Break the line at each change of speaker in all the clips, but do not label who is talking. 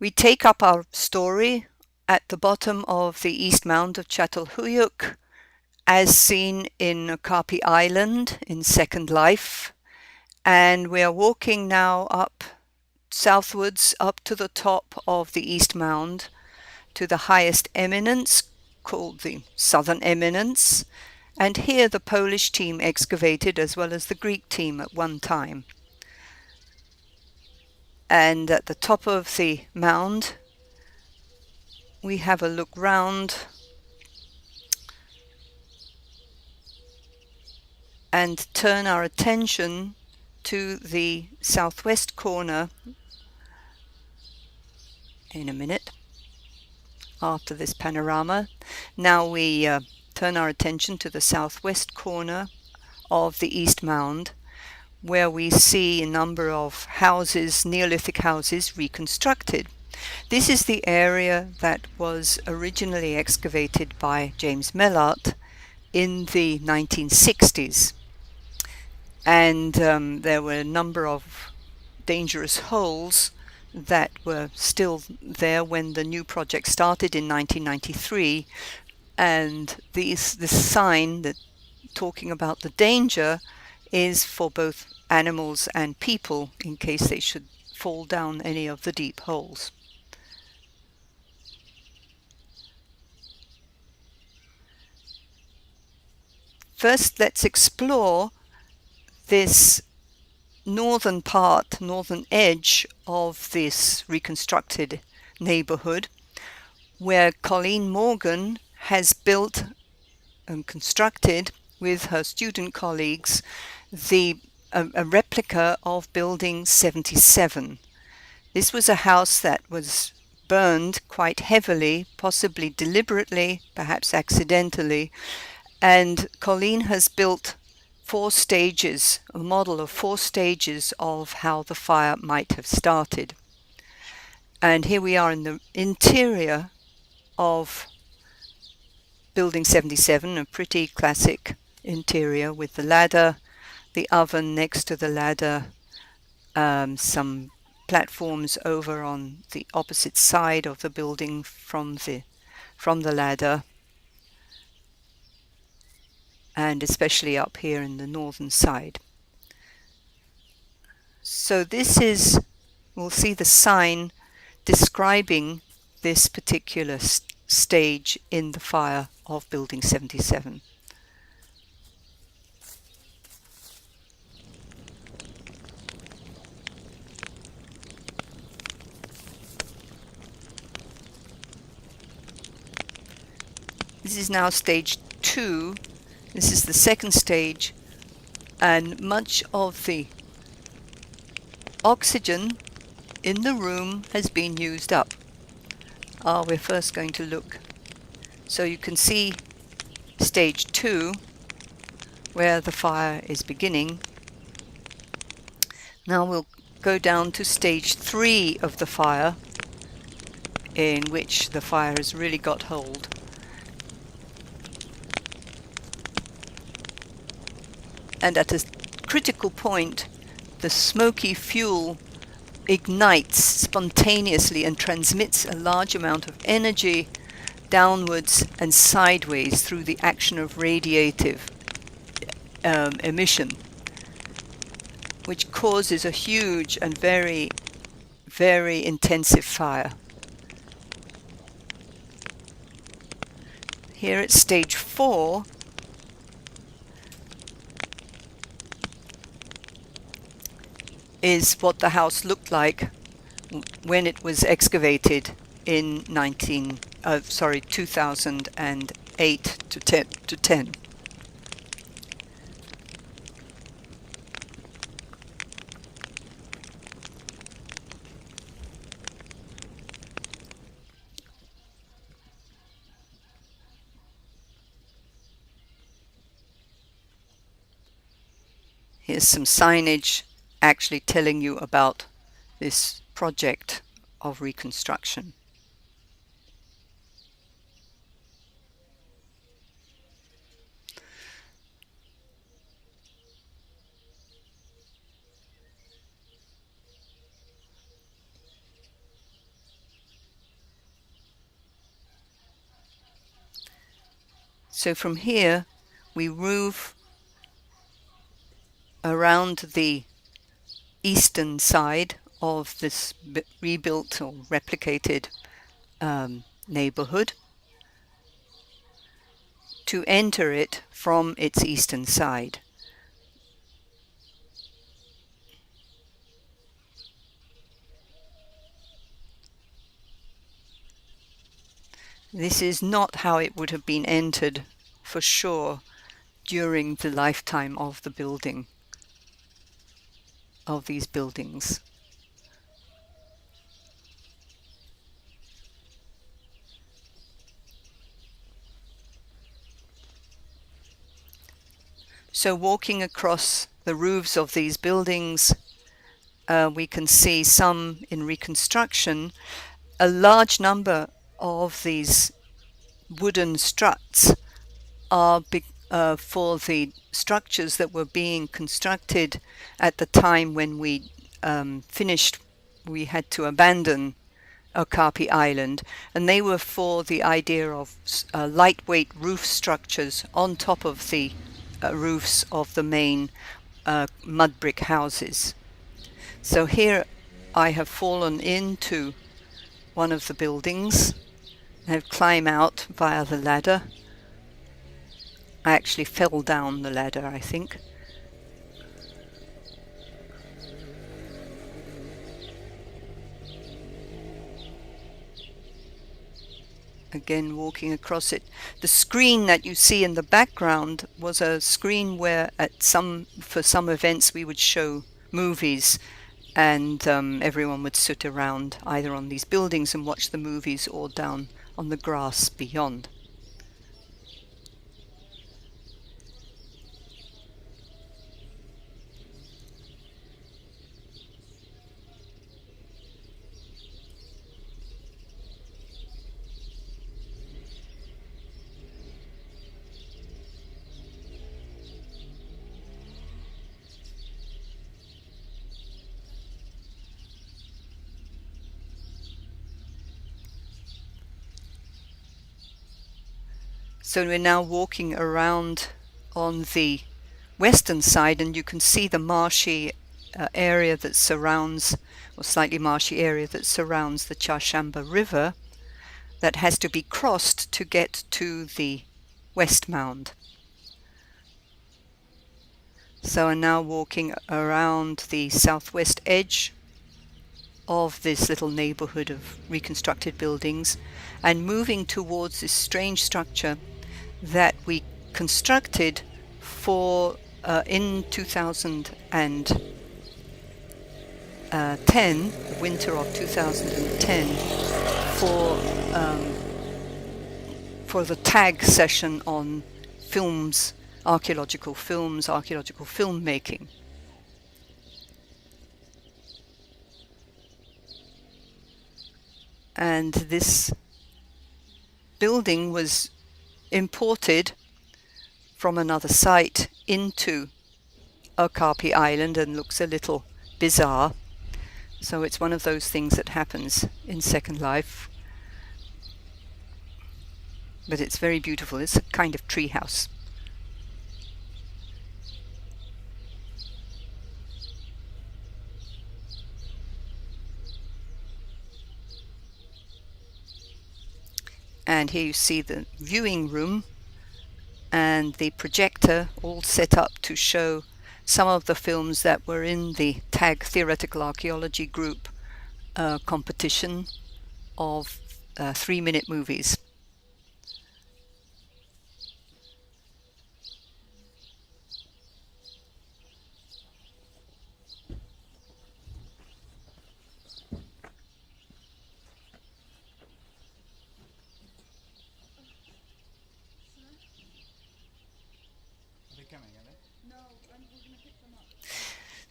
We take up our story at the bottom of the East Mound of Çatalhöyük, as seen in Okapi Island in Second Life, and we are walking now up southwards up to the top of the East Mound to the highest eminence called the Southern Eminence, and here the Polish team excavated as well as the Greek team at one time. And at the top of the mound we have a look round and turn our attention to the southwest corner in a minute after this panorama. Now we turn our attention to the southwest corner of the East Mound, where we see a number of houses, Neolithic houses, reconstructed. This is the area that was originally excavated by James Mellart in the 1960s. And there were a number of dangerous holes that were still there when the new project started in 1993. And this sign that talking about the danger is for both animals and people in case they should fall down any of the deep holes. First, let's explore this northern edge of this reconstructed neighborhood, where Colleen Morgan has built and constructed with her student colleagues a replica of Building 77. This was a house that was burned quite heavily, possibly deliberately, perhaps accidentally, and Colleen has built 4 stages, a model of 4 stages of how the fire might have started. And here we are in the interior of Building 77, a pretty classic interior with the ladder, the oven next to the ladder, some platforms over on the opposite side of the building from the ladder, and especially up here in the northern side. So this is, we'll see the sign describing this particular stage in the fire of Building 77. This is now stage 2. This is the second stage, and much of the oxygen in the room has been used up. We're first going to look. So you can see stage 2, where the fire is beginning. Now we'll go down to stage 3 of the fire, in which the fire has really got hold. And at a critical point, the smoky fuel ignites spontaneously and transmits a large amount of energy downwards and sideways through the action of radiative emission, which causes a huge and very, very intensive fire. Here at stage 4, is what the house looked like when it was excavated in 2008 to 10. Here's some signage actually telling you about this project of reconstruction. So from here we move around the eastern side of this rebuilt or replicated neighborhood to enter it from its eastern side. This is not how it would have been entered for sure during the lifetime of the building, of these buildings. So walking across the roofs of these buildings, we can see some in reconstruction. A large number of these wooden struts are for the structures that were being constructed at the time when we had to abandon Okapi Island, and they were for the idea of lightweight roof structures on top of the roofs of the main mud brick houses. So here I have fallen into one of the buildings. I have climbed out via the ladder. I actually fell down the ladder, I think. Again, walking across it. The screen that you see in the background was a screen where for some events we would show movies, and everyone would sit around either on these buildings and watch the movies or down on the grass beyond. So we're now walking around on the western side, and you can see the marshy area that surrounds, or slightly marshy area that surrounds the Chashamba River that has to be crossed to get to the West Mound. So I'm now walking around the southwest edge of this little neighborhood of reconstructed buildings and moving towards this strange structure that we constructed for in 2010, the winter of 2010, for the tag session on films, archaeological filmmaking. And this building was imported from another site into Okapi Island and looks a little bizarre. So it's one of those things that happens in Second Life. But it's very beautiful. It's a kind of tree house. And here you see the viewing room and the projector all set up to show some of the films that were in the TAG Theoretical Archaeology Group competition of 3-minute movies.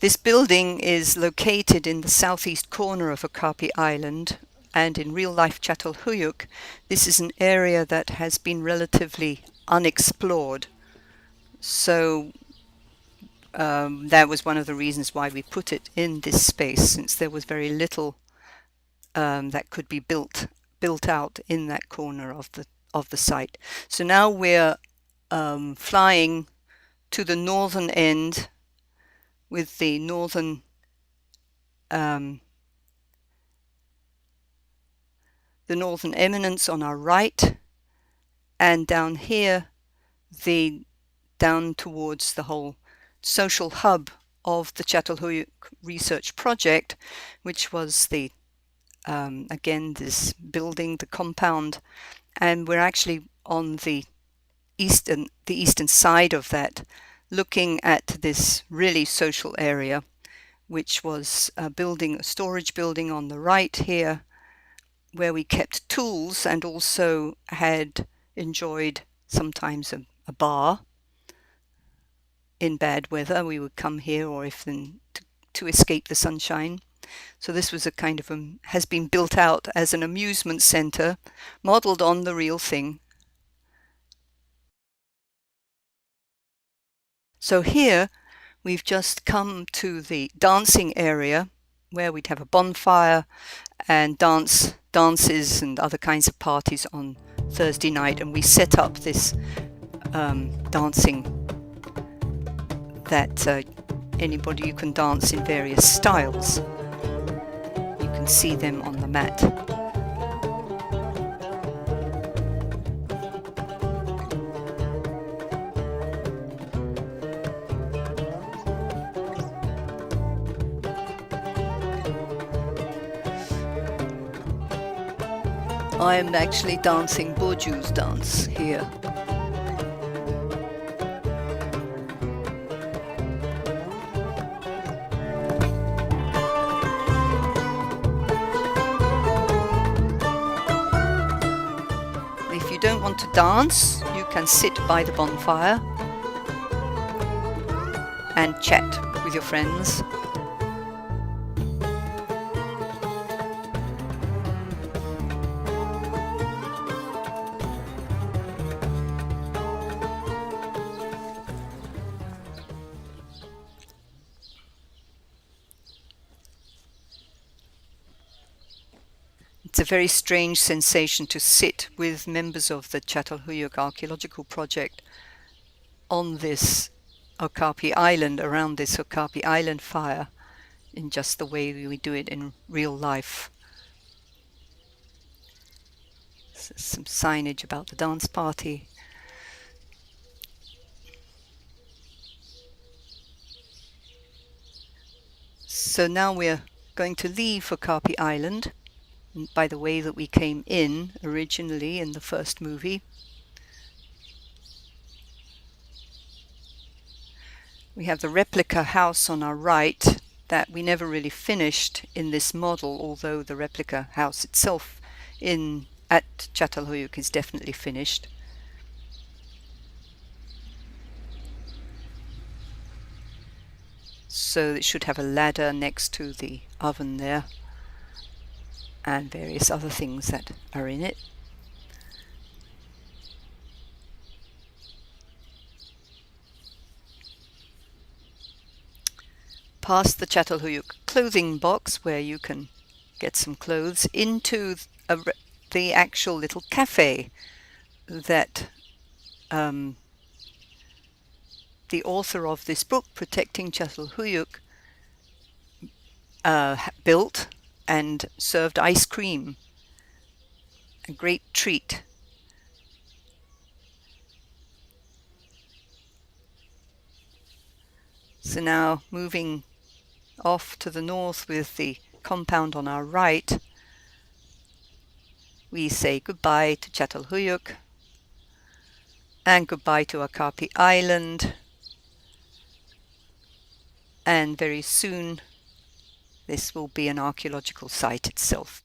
This building is located in the southeast corner of Okapi Island, and in real-life Çatalhöyük, this is an area that has been relatively unexplored. So that was one of the reasons why we put it in this space, since there was very little that could be built out in that corner of the site. So now we're flying to the northern end with the northern eminence on our right, and down here down towards the whole social hub of the Çatalhöyük research project, which was the again this building, the compound, and we're actually on the eastern side of that, looking at this really social area, which was a storage building on the right here, where we kept tools and also had enjoyed sometimes a bar. In bad weather we would come here, or if then to escape the sunshine. So this was a kind of has been built out as an amusement center, modeled on the real thing. So here we've just come to the dancing area, where we'd have a bonfire and dances and other kinds of parties on Thursday night, and we set up this dancing that you can dance in various styles. You can see them on the mat. I am actually dancing Burcu's dance here. If you don't want to dance, you can sit by the bonfire and chat with your friends. It's a very strange sensation to sit with members of the Çatalhöyük archaeological project on this Okapi Island, around this Okapi Island fire, in just the way we do it in real life. Some signage about the dance party. So now we're going to leave Okapi Island by the way that we came in originally in the first movie. We have the replica house on our right that we never really finished in this model, although the replica house itself at Çatalhöyük is definitely finished. So it should have a ladder next to the oven there, and various other things that are in it. Past the Çatalhöyük clothing box, where you can get some clothes, into the actual little cafe that the author of this book, Protecting Çatalhöyük, built and served ice cream, a great treat. So now moving off to the north with the compound on our right, we say goodbye to Çatalhöyük and goodbye to Okapi Island, and very soon this will be an archaeological site itself.